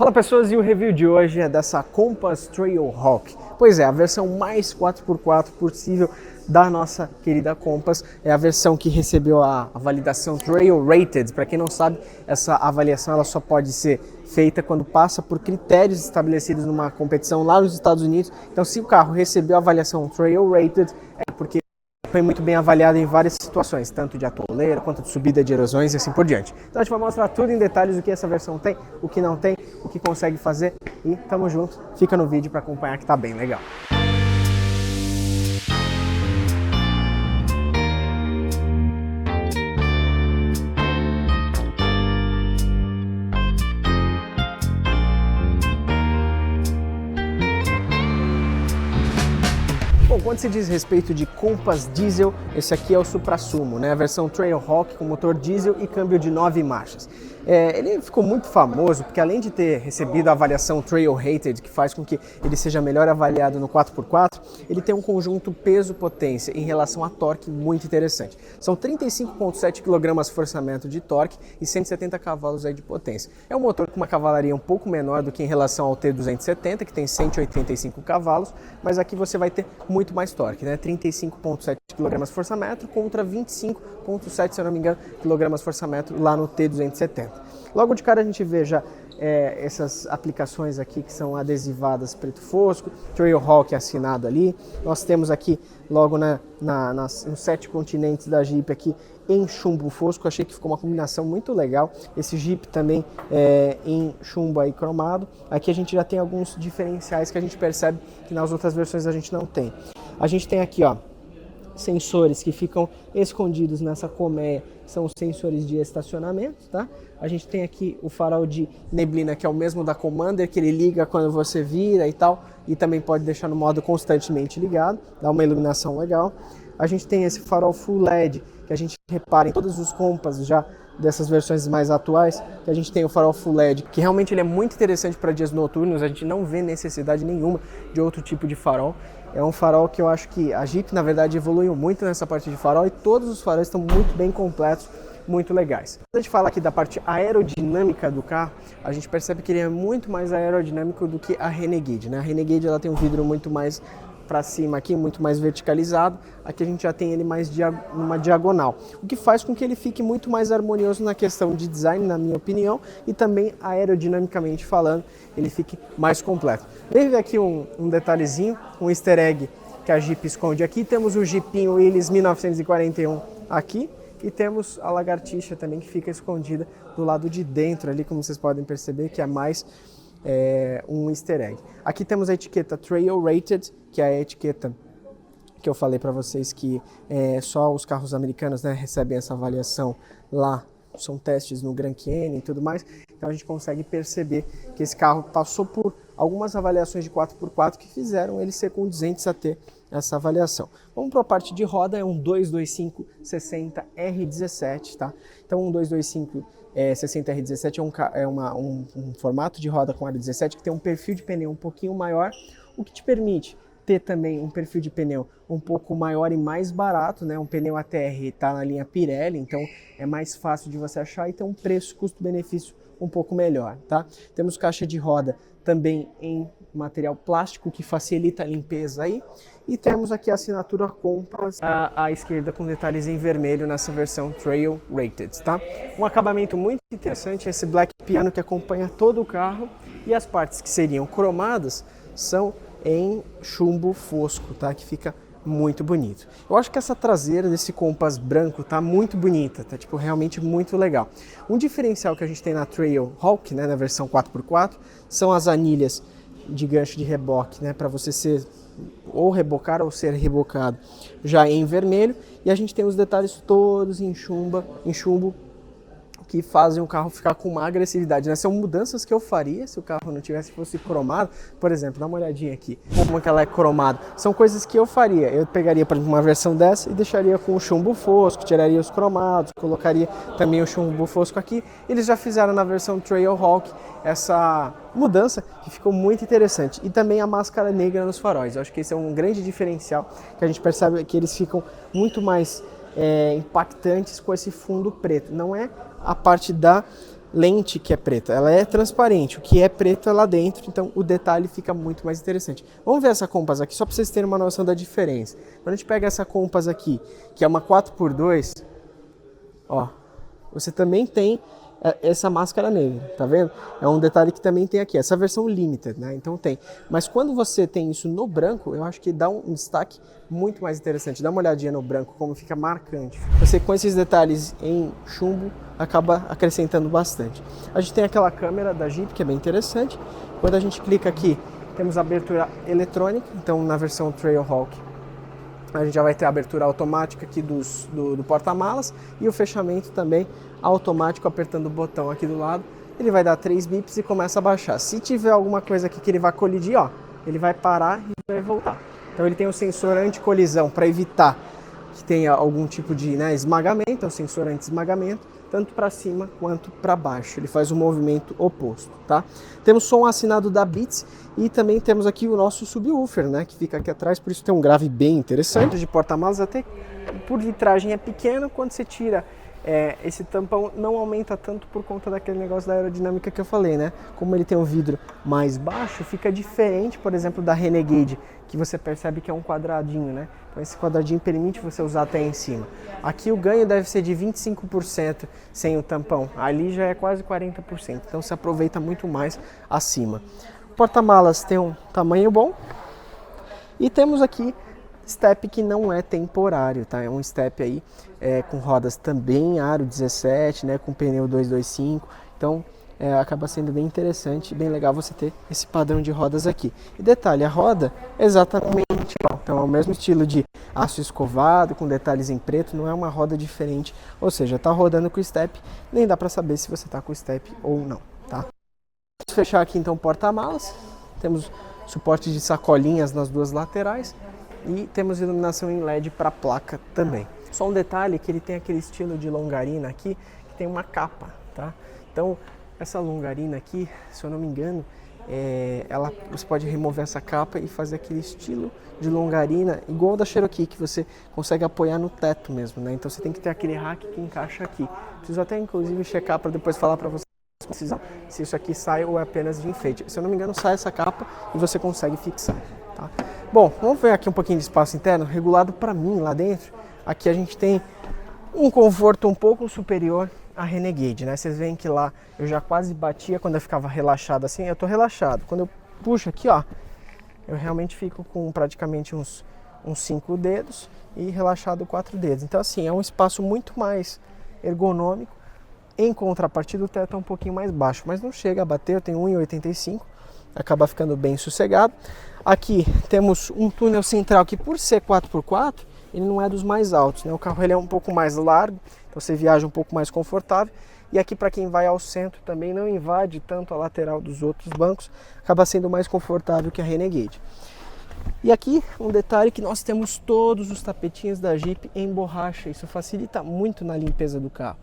Fala pessoas, e o review de hoje é dessa Compass Trailhawk. Pois é, a versão mais 4x4 possível da nossa querida Compass. É a versão que recebeu a validação Trail Rated. Para quem não sabe, essa avaliação ela só pode ser feita quando passa por critérios estabelecidos numa competição lá nos Estados Unidos. Então, se o carro recebeu a avaliação Trail Rated, é porque foi muito bem avaliado em várias situações, tanto de atoleiro quanto de subida de erosões e assim por diante. Então a gente vai mostrar tudo em detalhes, o que essa versão tem, o que não tem, o que consegue fazer, e tamo junto, fica no vídeo para acompanhar que tá bem legal. Bom, quando se diz respeito de Compass Diesel, esse aqui é o suprassumo, né? A versão Trailhawk com motor diesel e câmbio de 9 marchas. Ele ficou muito famoso porque, além de ter recebido a avaliação Trail Rated, que faz com que ele seja melhor avaliado no 4x4, ele tem um conjunto peso-potência em relação a torque muito interessante. São 35,7 kgfm de torque e 170 cavalos aí de potência. É um motor com uma cavalaria um pouco menor do que em relação ao T270, que tem 185 cavalos, mas aqui você vai ter muito mais torque, né? 35,7 kgfm contra 25,7, se eu não me engano, kgfm lá no T270. Logo de cara a gente vê já essas aplicações aqui que são adesivadas preto fosco, Trailhawk assinado ali. Nós temos aqui logo nos 7 continentes da Jeep aqui em chumbo fosco. Achei que ficou uma combinação muito legal. Esse Jeep também em chumbo aí cromado. Aqui a gente já tem alguns diferenciais que a gente percebe que nas outras versões a gente não tem. A gente tem aqui, ó, sensores que ficam escondidos nessa colmeia, são os sensores de estacionamento, tá? A gente tem aqui o farol de neblina, que é o mesmo da Commander, que ele liga quando você vira e tal, e também pode deixar no modo constantemente ligado, dá uma iluminação legal. A gente tem esse farol Full LED, que a gente repara em todos os Compass já dessas versões mais atuais, que a gente tem o farol Full LED, que realmente ele é muito interessante para dias noturnos. A gente não vê necessidade nenhuma de outro tipo de farol. É um farol que eu acho que a Jeep, na verdade, evoluiu muito nessa parte de farol, e todos os faróis estão muito bem completos, muito legais. Quando a gente fala aqui da parte aerodinâmica do carro, a gente percebe que ele é muito mais aerodinâmico do que a Renegade, né? A Renegade ela tem um vidro muito mais para cima aqui, muito mais verticalizado. Aqui a gente já tem ele mais numa diagonal, o que faz com que ele fique muito mais harmonioso na questão de design, na minha opinião, e também aerodinamicamente falando, ele fique mais completo. Veja aqui um detalhezinho, um easter egg que a Jeep esconde aqui. Temos o Jeepinho Willys 1941 aqui, e temos a lagartixa também, que fica escondida do lado de dentro ali, como vocês podem perceber, que é mais um easter egg. Aqui temos a etiqueta Trail Rated, que é a etiqueta que eu falei para vocês que só os carros americanos, né, recebem essa avaliação lá. São testes no Grand Canyon e tudo mais. Então a gente consegue perceber que esse carro passou por algumas avaliações de 4x4 que fizeram ele ser condizentes a ter essa avaliação. Vamos para a parte de roda, é um 225/60R17, tá? Então um 225/60R17 um formato de roda com aro 17 que tem um perfil de pneu um pouquinho maior, o que te permite ter também um perfil de pneu um pouco maior e mais barato, né? Um pneu ATR está na linha Pirelli, então é mais fácil de você achar e tem um preço custo-benefício um pouco melhor, tá? Temos caixa de roda também em material plástico, que facilita a limpeza aí, e temos aqui a assinatura Compass à esquerda com detalhes em vermelho nessa versão Trail Rated, tá? Um acabamento muito interessante, esse black piano que acompanha todo o carro, e as partes que seriam cromadas são em chumbo fosco, tá? Que fica muito bonito. Eu acho que essa traseira desse Compass branco tá muito bonita, tá tipo realmente muito legal. Um diferencial que a gente tem na Trailhawk, né, na versão 4x4, são as anilhas de gancho de reboque, né, para você ser ou rebocar ou ser rebocado já em vermelho, e a gente tem os detalhes todos em chumbo, que fazem o carro ficar com uma agressividade, né? São mudanças que eu faria se o carro não fosse cromado. Por exemplo, dá uma olhadinha aqui, como que ela é cromada. São coisas que eu faria. Eu pegaria, por exemplo, uma versão dessa e deixaria com o chumbo fosco, tiraria os cromados, colocaria também o chumbo fosco aqui. Eles já fizeram na versão Trailhawk essa mudança que ficou muito interessante. E também a máscara negra nos faróis. Eu acho que esse é um grande diferencial, que a gente percebe que eles ficam muito mais impactantes com esse fundo preto. Não é a parte da lente que é preta, ela é transparente, o que é preto é lá dentro, então o detalhe fica muito mais interessante. Vamos ver essa Compass aqui, só para vocês terem uma noção da diferença. Quando a gente pega essa Compass aqui, que é uma 4x2, ó, você também tem essa máscara negra, tá vendo? É um detalhe que também tem aqui, essa versão limited, né? Então tem. Mas quando você tem isso no branco, eu acho que dá um destaque muito mais interessante. Dá uma olhadinha no branco, como fica marcante. Você com esses detalhes em chumbo, acaba acrescentando bastante. A gente tem aquela câmera da Jeep, que é bem interessante. Quando a gente clica aqui, temos a abertura eletrônica, então na versão Trailhawk, a gente já vai ter a abertura automática aqui do porta-malas e o fechamento também automático, apertando o botão aqui do lado. Ele vai dar 3 bips e começa a baixar. Se tiver alguma coisa aqui que ele vai colidir, ó, ele vai parar e vai voltar. Então ele tem um sensor anti-colisão para evitar que tenha algum tipo de esmagamento, é um sensor anti-esmagamento, tanto para cima quanto para baixo. Ele faz o movimento oposto, tá? Temos som assinado da Beats e também temos aqui o nosso subwoofer, né, que fica aqui atrás, por isso tem um grave bem interessante. De porta-malas até por vitragem é pequeno, quando você tira esse tampão não aumenta tanto por conta daquele negócio da aerodinâmica que eu falei, né? Como ele tem um vidro mais baixo, fica diferente, por exemplo, da Renegade, que você percebe que é um quadradinho, né? Então esse quadradinho permite você usar até em cima. Aqui o ganho deve ser de 25% sem o tampão, ali já é quase 40%, então se aproveita muito mais acima. O porta-malas tem um tamanho bom e temos aqui step que não é temporário, tá? É um step aí com rodas também aro 17, né? Com pneu 225, então acaba sendo bem interessante, bem legal você ter esse padrão de rodas aqui. E detalhe, a roda é exatamente igual, então é o mesmo estilo de aço escovado, com detalhes em preto, não é uma roda diferente, ou seja, tá rodando com o step, nem dá para saber se você tá com o step ou não, tá? Vamos fechar aqui então o porta-malas, temos suporte de sacolinhas nas duas laterais, e temos iluminação em LED para a placa também. Só um detalhe que ele tem aquele estilo de longarina aqui, que tem uma capa, tá? Então, essa longarina aqui, se eu não me engano, você pode remover essa capa e fazer aquele estilo de longarina, igual da Cherokee, que você consegue apoiar no teto mesmo, né? Então você tem que ter aquele rack que encaixa aqui. Preciso até, inclusive, checar para depois falar para você se isso aqui sai ou é apenas de enfeite. Se eu não me engano, sai essa capa e você consegue fixar, tá? Bom, vamos ver aqui um pouquinho de espaço interno, regulado para mim lá dentro. Aqui a gente tem um conforto um pouco superior à Renegade, né? Vocês veem que lá eu já quase batia quando eu ficava relaxado assim, eu tô relaxado. Quando eu puxo aqui, ó, eu realmente fico com praticamente uns 5 dedos e relaxado 4 dedos. Então assim, é um espaço muito mais ergonômico. Em contrapartida, o teto é um pouquinho mais baixo, mas não chega a bater, eu tenho 1,85, acaba ficando bem sossegado. Aqui temos um túnel central que, por ser 4x4, ele não é dos mais altos, né? O carro ele é um pouco mais largo, então você viaja um pouco mais confortável. E aqui, para quem vai ao centro, também não invade tanto a lateral dos outros bancos, acaba sendo mais confortável que a Renegade. E aqui um detalhe que nós temos todos os tapetinhos da Jeep em borracha, isso facilita muito na limpeza do carro.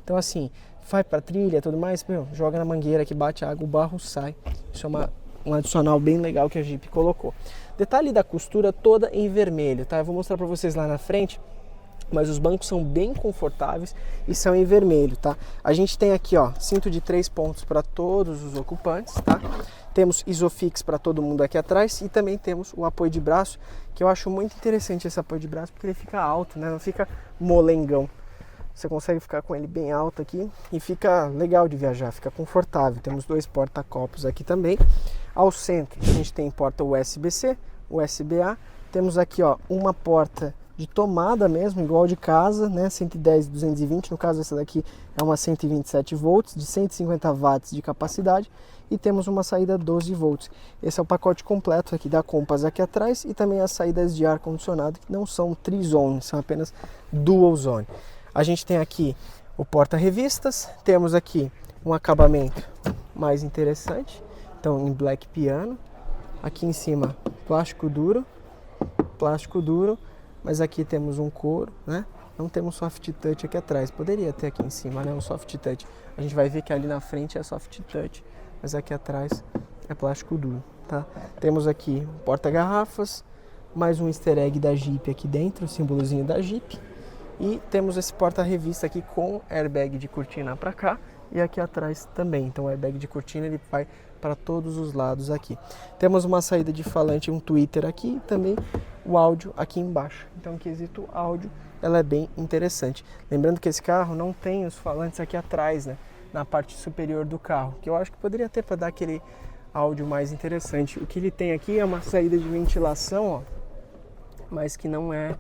Então assim, vai para trilha e tudo mais, joga na mangueira que bate a água, o barro sai. Isso é um adicional bem legal que a Jeep colocou. Detalhe da costura toda em vermelho, tá? Eu vou mostrar para vocês lá na frente, mas os bancos são bem confortáveis e são em vermelho, tá? A gente tem aqui, ó, cinto de 3 pontos para todos os ocupantes, tá? Temos Isofix para todo mundo aqui atrás e também temos o apoio de braço, que eu acho muito interessante esse apoio de braço, porque ele fica alto, né? Não fica molengão. Você consegue ficar com ele bem alto aqui e fica legal de viajar, fica confortável. Temos 2 porta-copos aqui também. Ao centro a gente tem porta USB-C, USB-A. Temos aqui, ó, uma porta de tomada mesmo, igual de casa, né? 110 e 220, no caso essa daqui é uma 127 volts, de 150 watts de capacidade. E temos uma saída 12 volts. Esse é o pacote completo aqui da Compass aqui atrás e também as saídas de ar-condicionado, que não são tri-zone, são apenas dual-zone. A gente tem aqui o porta-revistas, temos aqui um acabamento mais interessante, então em black piano. Aqui em cima plástico duro, mas aqui temos um couro, né? Não temos soft touch aqui atrás, poderia ter aqui em cima, né? Um soft touch. A gente vai ver que ali na frente é soft touch, mas aqui atrás é plástico duro, tá? Temos aqui porta-garrafas, mais um easter egg da Jeep aqui dentro, o símbolozinho da Jeep. E temos esse porta-revista aqui com airbag de cortina para cá e aqui atrás também. Então o airbag de cortina ele vai para todos os lados aqui. Temos uma saída de falante, um tweeter aqui e também o áudio aqui embaixo. Então, quesito áudio, ela é bem interessante. Lembrando que esse carro não tem os falantes aqui atrás, né, na parte superior do carro, que eu acho que poderia ter para dar aquele áudio mais interessante. O que ele tem aqui é uma saída de ventilação, ó, mas que não é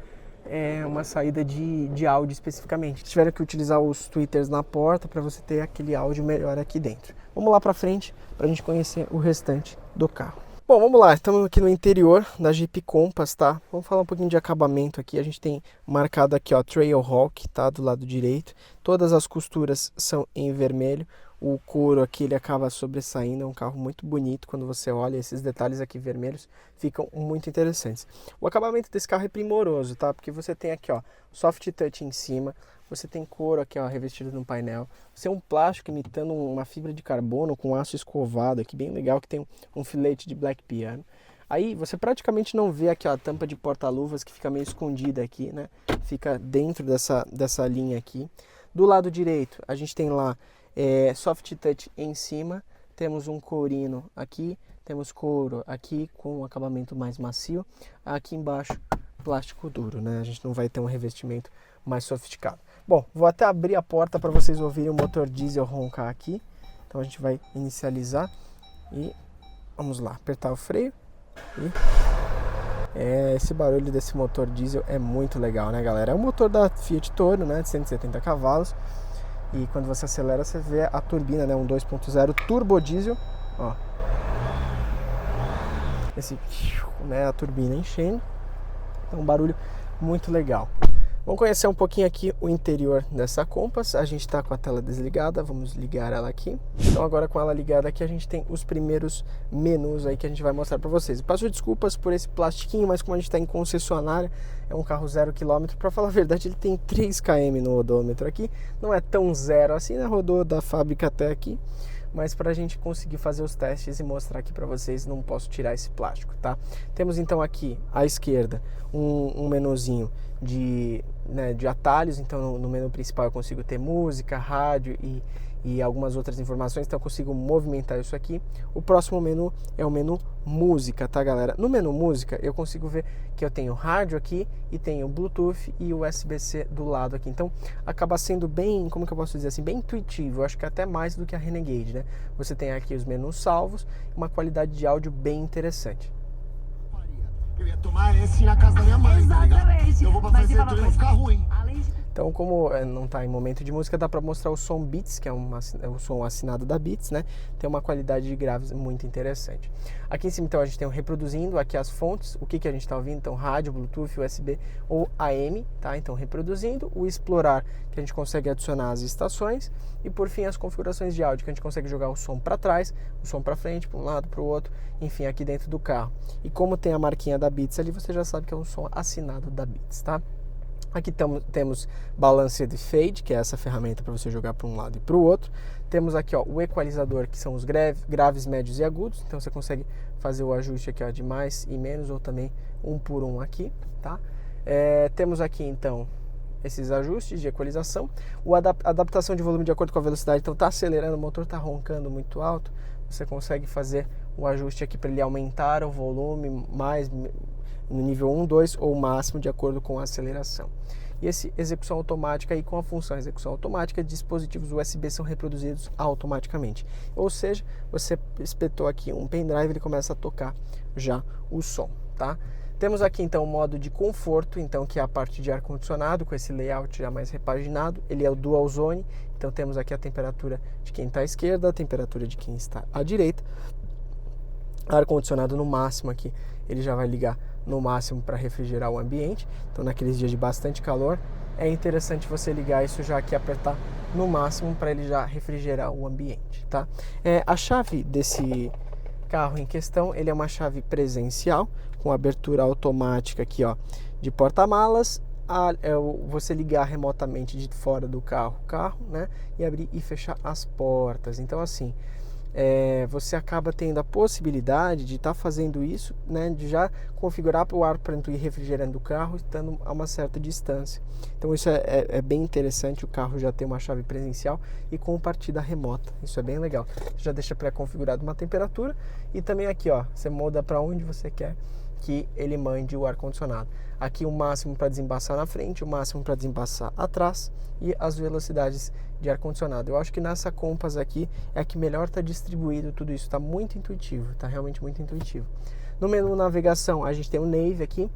uma saída de áudio especificamente. Tiveram que utilizar os tweeters na porta para você ter aquele áudio melhor aqui dentro. Vamos lá para frente para a gente conhecer o restante do carro. Bom, vamos lá, estamos aqui no interior da Jeep Compass, tá? Vamos falar um pouquinho de acabamento aqui. A gente tem marcado aqui, ó, Trailhawk, tá? Do lado direito. Todas as costuras são em vermelho. O couro aqui, ele acaba sobressaindo. É um carro muito bonito. Quando você olha, esses detalhes aqui vermelhos ficam muito interessantes. O acabamento desse carro é primoroso, tá? Porque você tem aqui, ó, soft touch em cima. Você tem couro aqui, ó, revestido no painel. Você tem um plástico imitando uma fibra de carbono com aço escovado aqui, bem legal, que tem um filete de black piano. Aí você praticamente não vê aqui, ó, a tampa de porta-luvas que fica meio escondida aqui, né? Fica dentro dessa linha aqui. Do lado direito, a gente tem lá soft touch em cima. Temos um courino aqui, temos couro aqui com um acabamento mais macio. Aqui embaixo, plástico duro, né? A gente não vai ter um revestimento mais sofisticado. Bom, vou até abrir a porta para vocês ouvirem o motor diesel roncar aqui. Então a gente vai inicializar e vamos lá, apertar o freio. E esse barulho desse motor diesel é muito legal, né, galera? É o motor da Fiat Toro, né, de 170 cavalos. E quando você acelera, você vê a turbina, né, um 2.0 turbo diesel, ó. Esse, né, a turbina enchendo. É um barulho muito legal. Vamos conhecer um pouquinho aqui o interior dessa Compass. A gente está com a tela desligada, vamos ligar ela aqui. Então agora com ela ligada aqui a gente tem os primeiros menus aí que a gente vai mostrar para vocês. Peço desculpas por esse plastiquinho, mas como a gente está em concessionária, é um carro 0 km. Para falar a verdade, ele tem 3 km no odômetro aqui. Não é tão zero assim, né? Rodou da fábrica até aqui. Mas para a gente conseguir fazer os testes e mostrar aqui para vocês, não posso tirar esse plástico, tá? Temos então aqui à esquerda um menuzinho de atalhos. Então no menu principal eu consigo ter música, rádio e algumas outras informações, então eu consigo movimentar isso aqui. O próximo menu é o menu música, tá, galera? No menu música eu consigo ver que eu tenho rádio aqui e tenho Bluetooth e USB-C do lado aqui. Então acaba sendo bem, como que eu posso dizer assim, bem intuitivo. Eu acho que até mais do que a Renegade, né? Você tem aqui os menus salvos, uma qualidade de áudio bem interessante. Eu ia tomar esse na casa da minha mãe. Exatamente. Eu vou pra fazer tudo e não ficar ruim. Então, como não está em momento de música, dá para mostrar o som Beats, que é o som assinado da Beats, né? Tem uma qualidade de graves muito interessante. Aqui em cima, então, a gente tem o reproduzindo, aqui as fontes, o que a gente está ouvindo, então, rádio, Bluetooth, USB ou AM, tá? Então, reproduzindo, o explorar, que a gente consegue adicionar as estações, e por fim, as configurações de áudio, que a gente consegue jogar o som para trás, o som para frente, para um lado, para o outro, enfim, aqui dentro do carro. E como tem a marquinha da Beats ali, você já sabe que é um som assinado da Beats, tá? Aqui temos Balanced Fade, que é essa ferramenta para você jogar para um lado e para o outro. Temos aqui, ó, o equalizador, que são os graves, médios e agudos. Então você consegue fazer o ajuste aqui, ó, de mais e menos, ou também um por um aqui, tá? Temos aqui então esses ajustes de equalização. Adaptação de volume de acordo com a velocidade. Então tá acelerando, o motor tá roncando muito alto, você consegue fazer o ajuste aqui para ele aumentar o volume mais no nível 1, 2 ou máximo de acordo com a aceleração. E esse execução automática aí, com a função execução automática, dispositivos USB são reproduzidos automaticamente. Ou seja, você espetou aqui um pendrive, ele começa a tocar já o som, tá? Temos aqui então o modo de conforto, então, que é a parte de ar-condicionado, com esse layout já mais repaginado. Ele é o Dual Zone, então temos aqui a temperatura de quem está à esquerda, a temperatura de quem está à direita. Ar-condicionado no máximo aqui, ele já vai ligar no máximo para refrigerar o ambiente. Então naqueles dias de bastante calor, é interessante você ligar isso já aqui, apertar no máximo para ele já refrigerar o ambiente, tá? A chave desse carro em questão, ele é uma chave presencial, com abertura automática aqui, ó, de porta-malas. Você ligar remotamente de fora do carro, né, e abrir e fechar as portas. Então assim, você acaba tendo a possibilidade de estar fazendo isso, né, de já configurar para o ar-pronto e refrigerante do carro estando a uma certa distância. Então isso é bem interessante, o carro já tem uma chave presencial e com partida remota, isso é bem legal. Já deixa pré-configurado uma temperatura e também aqui, ó, você muda para onde você quer que ele mande o ar-condicionado. Aqui o máximo para desembaçar na frente, o máximo para desembaçar atrás e as velocidades de ar-condicionado. Eu acho que nessa Compass aqui é a que melhor está distribuído tudo isso, está muito intuitivo, está realmente muito intuitivo. No menu navegação a gente tem o Nave aqui,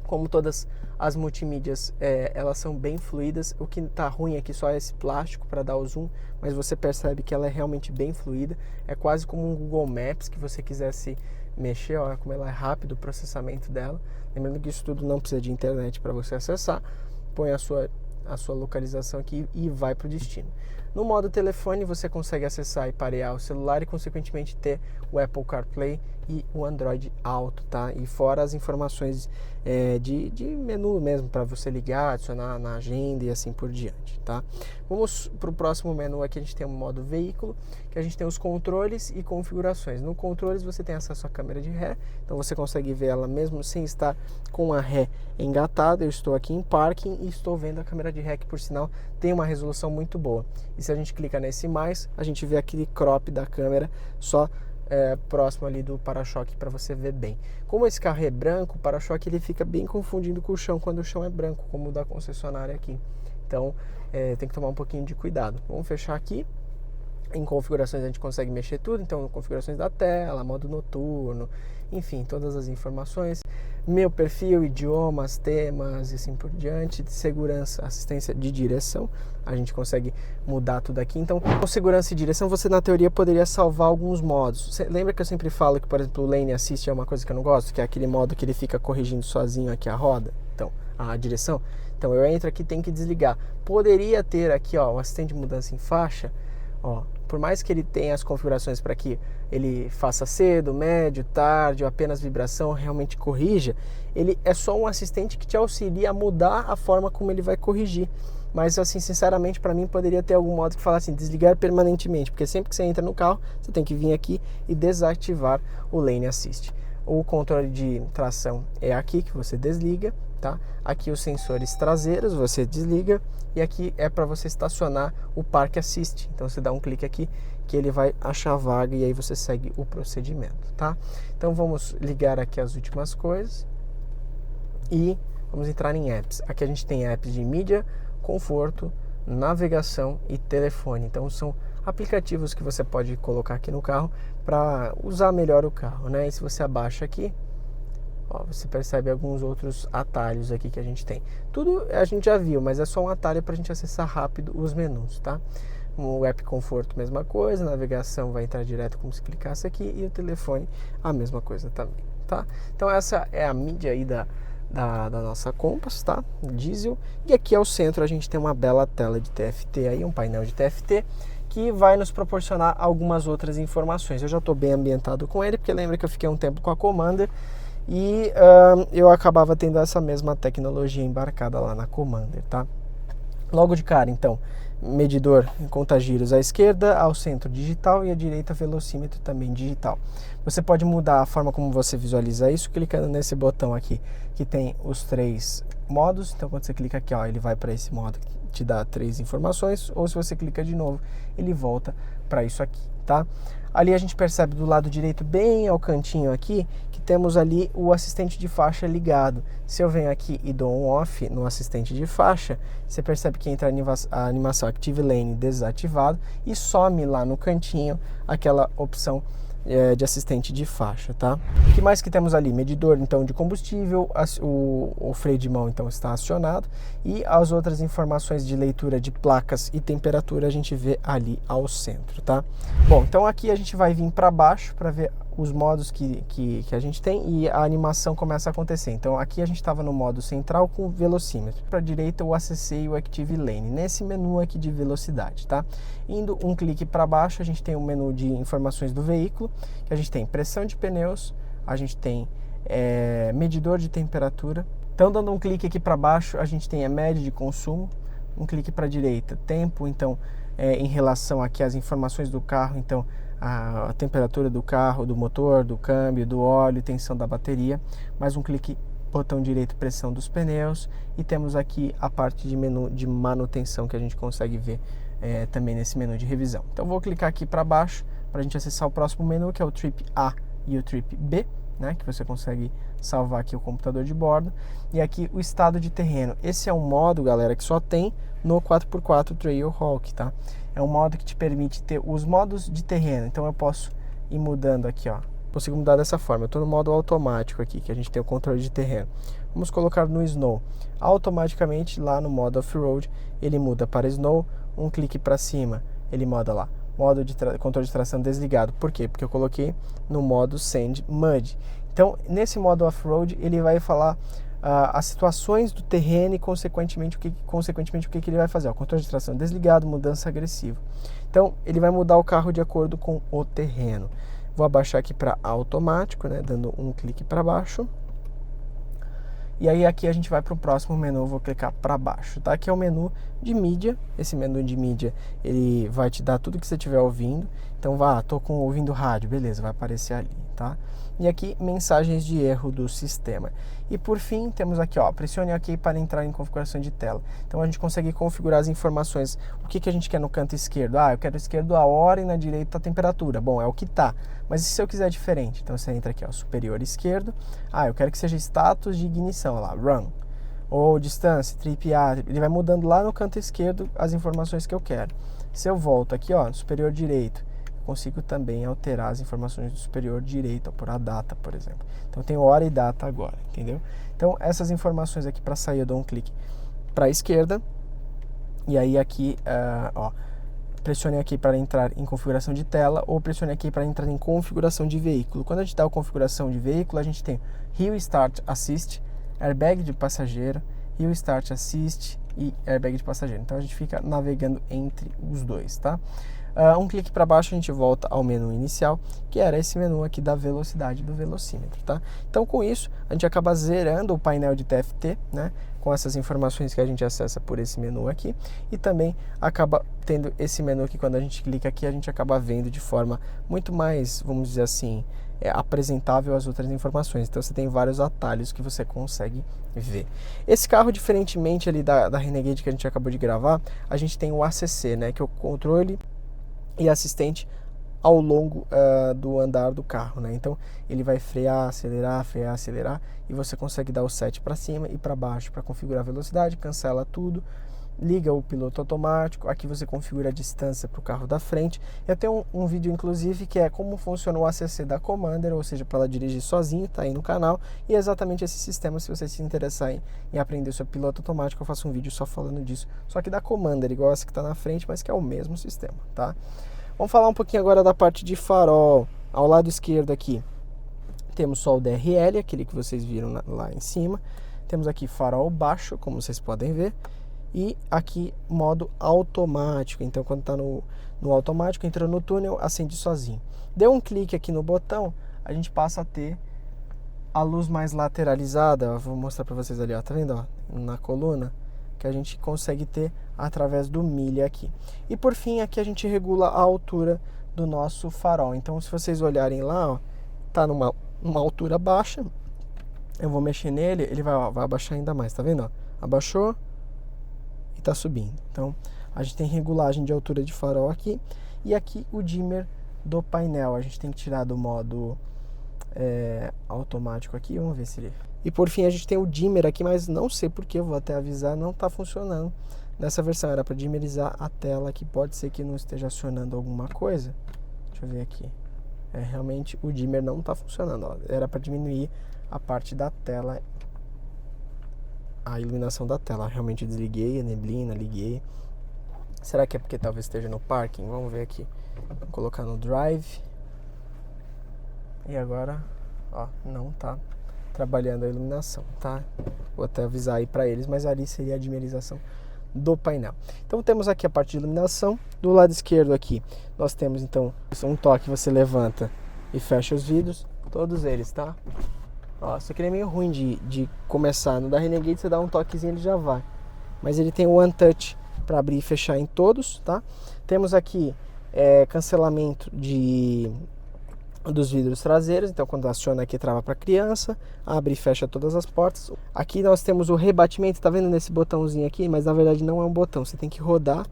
como todas as multimídias, elas são bem fluidas. O que está ruim aqui só é esse plástico para dar o zoom, mas você percebe que ela é realmente bem fluida, é quase como um Google Maps que você quisesse mexer, olha como ela é rápido o processamento dela. Lembrando que isso tudo não precisa de internet para você acessar, põe a sua localização aqui e vai para o destino. No modo telefone você consegue acessar e parear o celular e consequentemente ter o Apple CarPlay e o Android Auto, tá? E fora as informações de menu mesmo para você ligar, adicionar na agenda e assim por diante, tá? Vamos para o próximo menu. Aqui a gente tem o modo veículo, que a gente tem os controles e configurações. No controles você tem acesso à câmera de ré, então você consegue ver ela mesmo sem estar com a ré engatada. Eu estou aqui em parking e estou vendo a câmera de ré, que por sinal tem uma resolução muito boa. E se a gente clica nesse mais, a gente vê aquele crop da câmera só próximo ali do para-choque para você ver bem. Como esse carro é branco, o para-choque ele fica bem confundindo com o chão quando o chão é branco, como o da concessionária aqui. Então tem que tomar um pouquinho de cuidado. Vamos fechar aqui. Em configurações a gente consegue mexer tudo, então configurações da tela, modo noturno, enfim, todas as informações, meu perfil, idiomas, temas e assim por diante, segurança, assistência de direção, a gente consegue mudar tudo aqui. Então, com segurança e direção, você na teoria poderia salvar alguns modos. Você lembra que eu sempre falo que, por exemplo, o Lane Assist é uma coisa que eu não gosto, que é aquele modo que ele fica corrigindo sozinho aqui a roda, então, a direção. Então eu entro aqui, tem que desligar. Poderia ter aqui, ó, o assistente de mudança em faixa, ó, por mais que ele tenha as configurações para que ele faça cedo, médio, tarde, ou apenas vibração, realmente corrija, ele é só um assistente que te auxilia a mudar a forma como ele vai corrigir. Mas assim, sinceramente, para mim poderia ter algum modo que falasse assim, desligar permanentemente, porque sempre que você entra no carro, você tem que vir aqui e desativar o Lane Assist. O controle de tração é aqui que você desliga, tá? Aqui os sensores traseiros você desliga e aqui é para você estacionar o Park Assist. Então você dá um clique aqui que ele vai achar vaga e aí você segue o procedimento, tá? Então vamos ligar aqui as últimas coisas e vamos entrar em apps. Aqui a gente tem apps de mídia, conforto, navegação e telefone. Então são aplicativos que você pode colocar aqui no carro para usar melhor o carro, né? E se você abaixa aqui, ó, você percebe alguns outros atalhos aqui que a gente tem. Tudo a gente já viu, mas é só um atalho para a gente acessar rápido os menus, tá? O app conforto, mesma coisa, navegação vai entrar direto como se clicasse aqui e o telefone a mesma coisa também, tá? Então essa é a mídia aí da nossa Compass, tá? Diesel. E aqui ao centro a gente tem uma bela tela de TFT aí, um painel de TFT que vai nos proporcionar algumas outras informações. Eu já estou bem ambientado com ele, porque lembra que eu fiquei um tempo com a Commander e eu acabava tendo essa mesma tecnologia embarcada lá na Commander, tá? Logo de cara, então, medidor em contagiros à esquerda, ao centro digital e à direita velocímetro também digital. Você pode mudar a forma como você visualiza isso clicando nesse botão aqui, que tem os 3 modos. Então quando você clica aqui, ó, ele vai para esse modo que te dá 3 informações, ou se você clica de novo, ele volta para isso aqui, tá? Ali a gente percebe do lado direito, bem ao cantinho aqui, que temos ali o assistente de faixa ligado. Se eu venho aqui e dou um off no assistente de faixa, você percebe que entra a animação Active Lane desativado e some lá no cantinho aquela opção de assistente de faixa, tá? O que mais que temos ali? Medidor então de combustível, o freio de mão então está acionado e as outras informações de leitura de placas e temperatura a gente vê ali ao centro, tá? Bom, então aqui a gente vai vir para baixo para ver os modos que a gente tem e a animação começa a acontecer. Então aqui a gente estava no modo central com o velocímetro. Para a direita o ACC e o Active Lane, nesse menu aqui de velocidade, tá? Indo um clique para baixo a gente tem o menu de informações do veículo, que a gente tem pressão de pneus, a gente tem medidor de temperatura. Então dando um clique aqui para baixo a gente tem a média de consumo, um clique para a direita, tempo, então em relação aqui às informações do carro, então a temperatura do carro, do motor, do câmbio, do óleo, tensão da bateria. Mais um clique, botão direito, pressão dos pneus, e temos aqui a parte de menu de manutenção que a gente consegue ver também nesse menu de revisão. Então vou clicar aqui para baixo para a gente acessar o próximo menu, que é o Trip A e o Trip B, né, que você consegue salvar aqui o computador de bordo. E aqui o estado de terreno. Esse é um modo, galera, que só tem no 4x4 Trailhawk, tá? É um modo que te permite ter os modos de terreno. Então eu posso ir mudando aqui, ó. Consigo mudar dessa forma. Eu estou no modo automático aqui, que a gente tem o controle de terreno. Vamos colocar no Snow. Automaticamente lá no modo Off-Road ele muda para Snow. Um clique para cima, ele muda lá. Modo de controle de tração desligado. Por quê? Porque eu coloquei no modo Sand Mud. Então, nesse modo Off-Road, ele vai falar as situações do terreno e, consequentemente, o que ele vai fazer. O controle de tração desligado, mudança agressiva. Então, ele vai mudar o carro de acordo com o terreno. Vou abaixar aqui para automático, né, dando um clique para baixo. E aí aqui a gente vai para o próximo menu, vou clicar para baixo, tá? Aqui é o menu de mídia. Esse menu de mídia, ele vai te dar tudo que você estiver ouvindo. Então tô ouvindo rádio, beleza, vai aparecer ali, tá? E aqui mensagens de erro do sistema. E por fim, temos aqui, ó, pressione OK para entrar em configuração de tela. Então a gente consegue configurar as informações. O que a gente quer no canto esquerdo? Eu quero esquerdo a hora e na direita a temperatura. Bom, é o que tá. Mas e se eu quiser diferente? Então você entra aqui, ó, superior esquerdo. Eu quero que seja status de ignição, ó lá, run. Ou distância, trip A. Ele vai mudando lá no canto esquerdo as informações que eu quero. Se eu volto aqui, ó, superior direito, consigo também alterar as informações do superior direito, por a data, por exemplo. Então tem hora e data agora, entendeu? Então essas informações aqui, para sair eu dou um clique para a esquerda, e aí aqui, pressione aqui para entrar em configuração de tela, ou pressione aqui para entrar em configuração de veículo. Quando a gente dá a configuração de veículo, a gente tem Hill Start Assist, airbag de passageiro, Hill Start Assist e airbag de passageiro. Então a gente fica navegando entre os dois, tá? Um clique para baixo a gente volta ao menu inicial, que era esse menu aqui da velocidade do velocímetro, tá? Então com isso a gente acaba zerando o painel de TFT, né? Com essas informações que a gente acessa por esse menu aqui, e também acaba tendo esse menu que quando a gente clica aqui a gente acaba vendo de forma muito mais, vamos dizer assim, apresentável as outras informações. Então você tem vários atalhos que você consegue ver. Esse carro, diferentemente ali da Renegade que a gente acabou de gravar, a gente tem o ACC, né? Que é o controle e assistente ao longo do andar do carro, né? Então ele vai frear, acelerar, e você consegue dar o set para cima e para baixo para configurar a velocidade, cancela tudo, liga o piloto automático. Aqui você configura a distância para o carro da frente. Eu tenho um vídeo inclusive que é como funciona o ACC da Commander, ou seja, para ela dirigir sozinho, tá aí no canal, e é exatamente esse sistema. Se você se interessar em aprender sobre piloto automático, eu faço um vídeo só falando disso, só que da Commander, igual essa que está na frente, mas que é o mesmo sistema, tá? Vamos falar um pouquinho agora da parte de farol. Ao lado esquerdo aqui temos só o DRL, aquele que vocês viram lá em cima. Temos aqui farol baixo, como vocês podem ver, e aqui modo automático. Então quando está no automático, entra no túnel, acende sozinho. Deu um clique aqui no botão, a gente passa a ter a luz mais lateralizada. Vou mostrar para vocês ali, ó, tá vendo, ó, na coluna, que a gente consegue ter através do milha aqui. E por fim, aqui a gente regula a altura do nosso farol. Então se vocês olharem lá, ó, tá numa altura baixa. Eu vou mexer nele, ele vai abaixar ainda mais, tá vendo, ó? Abaixou e tá subindo. Então a gente tem regulagem de altura de farol aqui. E aqui o dimmer do painel, a gente tem que tirar do modo automático aqui. Vamos ver se ele... E por fim a gente tem o dimmer aqui, mas não sei porque, eu vou até avisar, não está funcionando nessa versão. Era para dimmerizar a tela, que pode ser que não esteja acionando alguma coisa. Deixa eu ver aqui. Realmente o dimmer não está funcionando, ó. Era para diminuir a parte da tela, a iluminação da tela. Realmente eu desliguei a neblina, liguei. Será que é porque talvez esteja no parking? Vamos ver aqui. Vou colocar no drive. E agora, ó, não tá trabalhando a iluminação, tá? Vou até avisar aí para eles, mas ali seria a dimmerização do painel. Então temos aqui a parte de iluminação. Do lado esquerdo aqui nós temos então um toque, você levanta e fecha os vidros, todos eles, tá? Ó, isso aqui é meio ruim de começar. No da Renegade você dá um toquezinho, ele já vai, mas ele tem o One Touch para abrir e fechar em todos, tá? Temos aqui cancelamento dos vidros traseiros, então quando aciona aqui trava para criança, abre e fecha todas as portas. Aqui nós temos o rebatimento, tá vendo nesse botãozinho aqui, mas na verdade não é um botão, você tem que rodar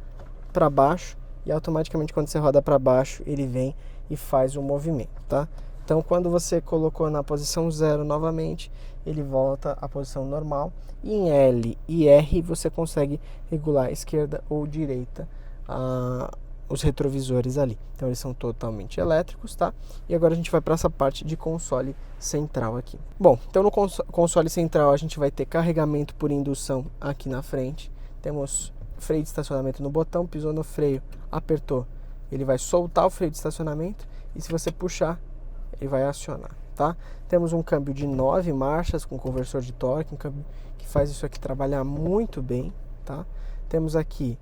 para baixo e automaticamente quando você roda para baixo ele vem e faz o movimento, tá? Então quando você colocou na posição 0 novamente, ele volta à posição normal, e em L e R você consegue regular esquerda ou direita os retrovisores ali. Então eles são totalmente elétricos, tá? E agora a gente vai para essa parte de console central aqui. Bom, então no console central a gente vai ter carregamento por indução aqui na frente. Temos freio de estacionamento no botão, pisou no freio, apertou, ele vai soltar o freio de estacionamento, e se você puxar, ele vai acionar, tá? Temos um câmbio de 9 marchas com conversor de torque, um câmbio que faz isso aqui trabalhar muito bem, tá? Temos aqui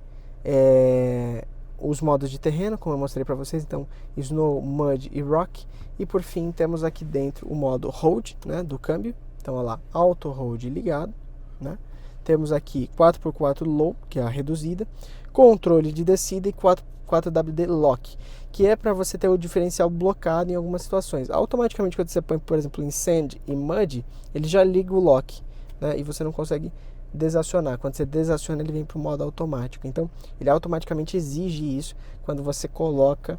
os modos de terreno, como eu mostrei para vocês, então Snow, Mud e Rock. E por fim temos aqui dentro o modo Hold, né, do câmbio. Então olha lá, Auto Hold ligado, né? Temos aqui 4x4 Low, que é a reduzida, controle de descida, e 4WD Lock, que é para você ter o diferencial blocado em algumas situações. Automaticamente quando você põe, por exemplo, em Sand e Mud, ele já liga o Lock, né, e você não consegue desacionar. Quando você desaciona, ele vem para o modo automático. Então ele automaticamente exige isso quando você coloca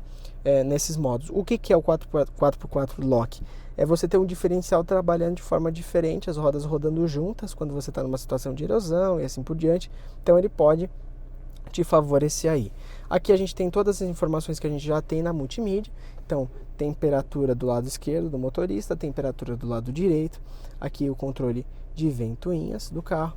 nesses modos. O que é o 4x4 Lock? É você ter um diferencial trabalhando de forma diferente, as rodas rodando juntas quando você está numa situação de erosão e assim por diante. Então ele pode te favorecer aí. Aqui a gente tem todas as informações que a gente já tem na multimídia. Então temperatura do lado esquerdo do motorista, temperatura do lado direito, aqui o controle de ventoinhas do carro,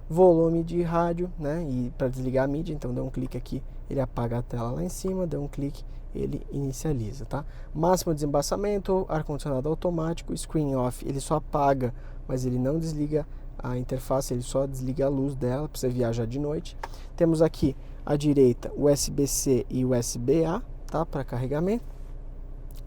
volume de rádio, né? E para desligar a mídia, então dá um clique aqui, ele apaga a tela lá em cima, dá um clique, ele inicializa, tá? Máximo desembaçamento, ar-condicionado automático, screen off, ele só apaga, mas ele não desliga a interface, ele só desliga a luz dela para você viajar de noite. Temos aqui à direita USB-C e USB-A, tá? Para carregamento.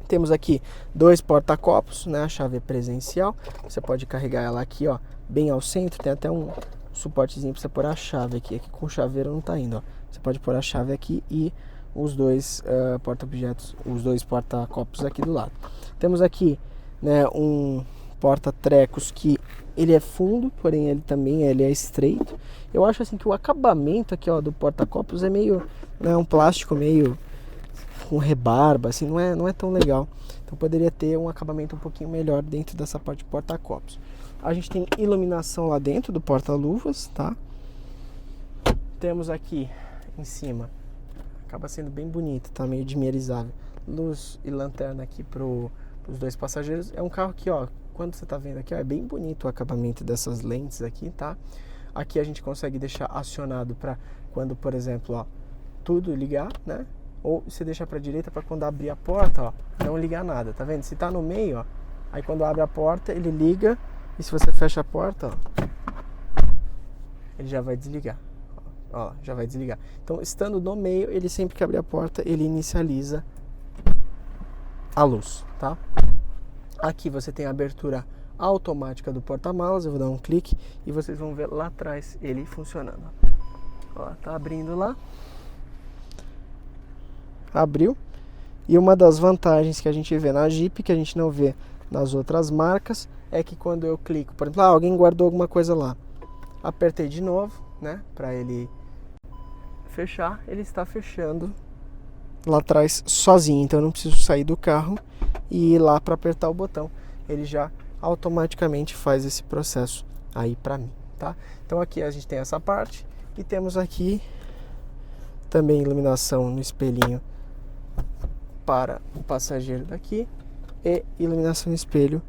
Temos aqui 2 porta-copos, né? A chave presencial, você pode carregar ela aqui, ó, bem ao centro, tem até um suportezinho para você pôr a chave aqui com o chaveiro não tá indo, ó. Você pode pôr a chave aqui e os dois porta-objetos, os dois porta-copos aqui do lado. Temos aqui, né, um porta-trecos que ele é fundo, porém ele é estreito. Eu acho assim que o acabamento aqui, ó, do porta-copos é meio, né, um plástico meio com rebarba, assim, não é tão legal. Então poderia ter um acabamento um pouquinho melhor dentro dessa parte de porta-copos. A gente tem iluminação lá dentro do porta-luvas, tá? Temos aqui em cima, acaba sendo bem bonito, tá? Meio dimerizável. Luz e lanterna aqui pros 2 passageiros. É um carro que, ó, quando você tá vendo aqui, ó, é bem bonito o acabamento dessas lentes aqui, tá? Aqui a gente consegue deixar acionado para quando, por exemplo, ó, tudo ligar, né? Ou você deixa para direita para quando abrir a porta, ó, não ligar nada, tá vendo? Se tá no meio, ó, aí quando abre a porta, ele liga. E se você fecha a porta, ó, ele já vai desligar. Ó, já vai desligar. Então, estando no meio, ele sempre que abrir a porta, ele inicializa a luz, tá? Aqui você tem a abertura automática do porta-malas. Eu vou dar um clique e vocês vão ver lá atrás ele funcionando. Ó, tá abrindo lá. Abriu. E uma das vantagens que a gente vê na Jeep, que a gente não vê nas outras marcas, é que quando eu clico, por exemplo, alguém guardou alguma coisa lá, apertei de novo, né, para ele fechar, ele está fechando lá atrás sozinho, então eu não preciso sair do carro e ir lá para apertar o botão, ele já automaticamente faz esse processo aí para mim, tá? Então aqui a gente tem essa parte e temos aqui também iluminação no espelhinho para o passageiro daqui e iluminação no espelho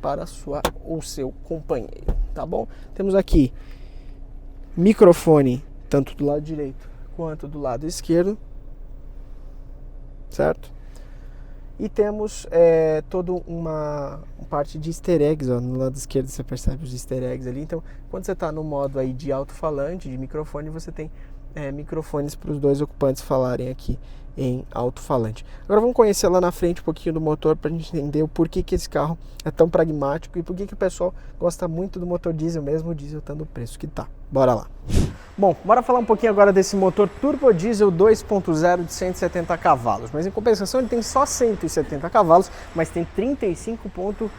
para o seu companheiro, tá bom? Temos aqui microfone tanto do lado direito quanto do lado esquerdo, certo? E temos toda uma parte de easter eggs, ó, no lado esquerdo você percebe os easter eggs ali. Então, quando você está no modo aí de alto-falante, de microfone, você tem microfones para os 2 ocupantes falarem aqui em alto-falante. Agora vamos conhecer lá na frente um pouquinho do motor para a gente entender o porquê que esse carro é tão pragmático e por que o pessoal gosta muito do motor diesel, mesmo o diesel estando o preço que tá. Bora lá. Bom, bora falar um pouquinho agora desse motor turbo diesel 2.0 de 170 cavalos, mas em compensação ele tem só 170 cavalos, mas tem 35,7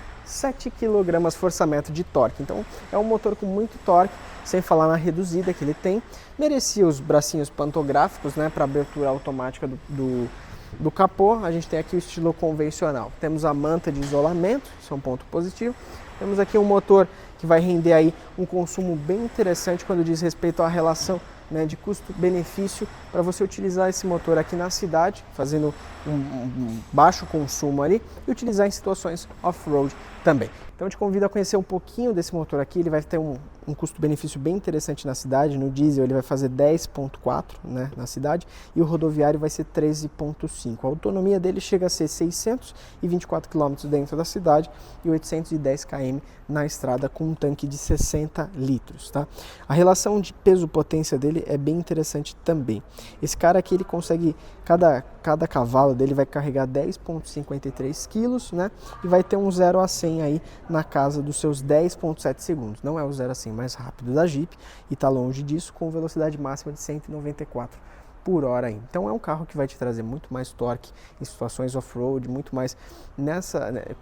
kgfm de torque, então é um motor com muito torque, sem falar na reduzida que ele tem. Merecia os bracinhos pantográficos, né, para abertura automática do capô. A gente tem aqui o estilo convencional, temos a manta de isolamento, isso é um ponto positivo. Temos aqui um motor que vai render aí um consumo bem interessante quando diz respeito à relação, né, de custo-benefício para você utilizar esse motor aqui na cidade, fazendo um baixo consumo ali e utilizar em situações off-road também. Então eu te convido a conhecer um pouquinho desse motor aqui. Ele vai ter um custo-benefício bem interessante na cidade. No diesel ele vai fazer 10,4, né, na cidade, e o rodoviário vai ser 13,5. A autonomia dele chega a ser 624 km dentro da cidade e 810 km na estrada, com um tanque de 60 litros. Tá? A relação de peso-potência dele é bem interessante também. Esse cara aqui, ele consegue, cada cavalo dele vai carregar 10,53 quilos, né? E vai ter um 0 a 100 aí na casa dos seus 10,7 segundos. Não é o 0 a 100 mais rápido da Jeep e está longe disso, com velocidade máxima de 194 por hora aí. Então é um carro que vai te trazer muito mais torque em situações off-road, muito mais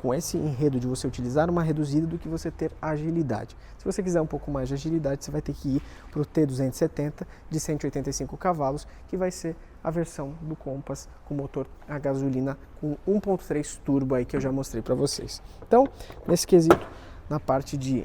com esse enredo de você utilizar uma reduzida do que você ter agilidade. Se você quiser um pouco mais de agilidade, você vai ter que ir para o T270 de 185 cavalos, que vai ser a versão do Compass com motor a gasolina com 1.3 turbo aí que eu já mostrei para vocês. Então, nesse quesito, na parte de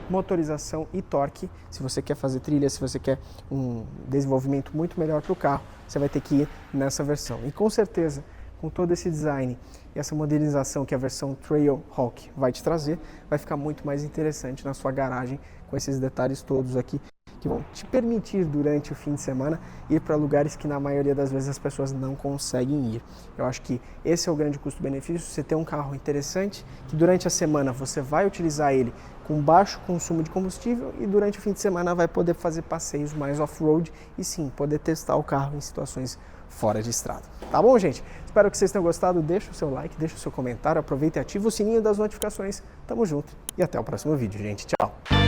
motorização e torque, se você quer fazer trilha, se você quer um desenvolvimento muito melhor para o carro, você vai ter que ir nessa versão. E com certeza, com todo esse design e essa modernização que a versão Trailhawk vai te trazer, vai ficar muito mais interessante na sua garagem, com esses detalhes todos aqui, que vão te permitir durante o fim de semana ir para lugares que na maioria das vezes as pessoas não conseguem ir. Eu acho que esse é o grande custo-benefício, você ter um carro interessante, que durante a semana você vai utilizar ele com baixo consumo de combustível e durante o fim de semana vai poder fazer passeios mais off-road e sim, poder testar o carro em situações fora de estrada. Tá bom, gente? Espero que vocês tenham gostado. Deixa o seu like, deixa o seu comentário, aproveita e ativa o sininho das notificações. Tamo junto e até o próximo vídeo, gente. Tchau!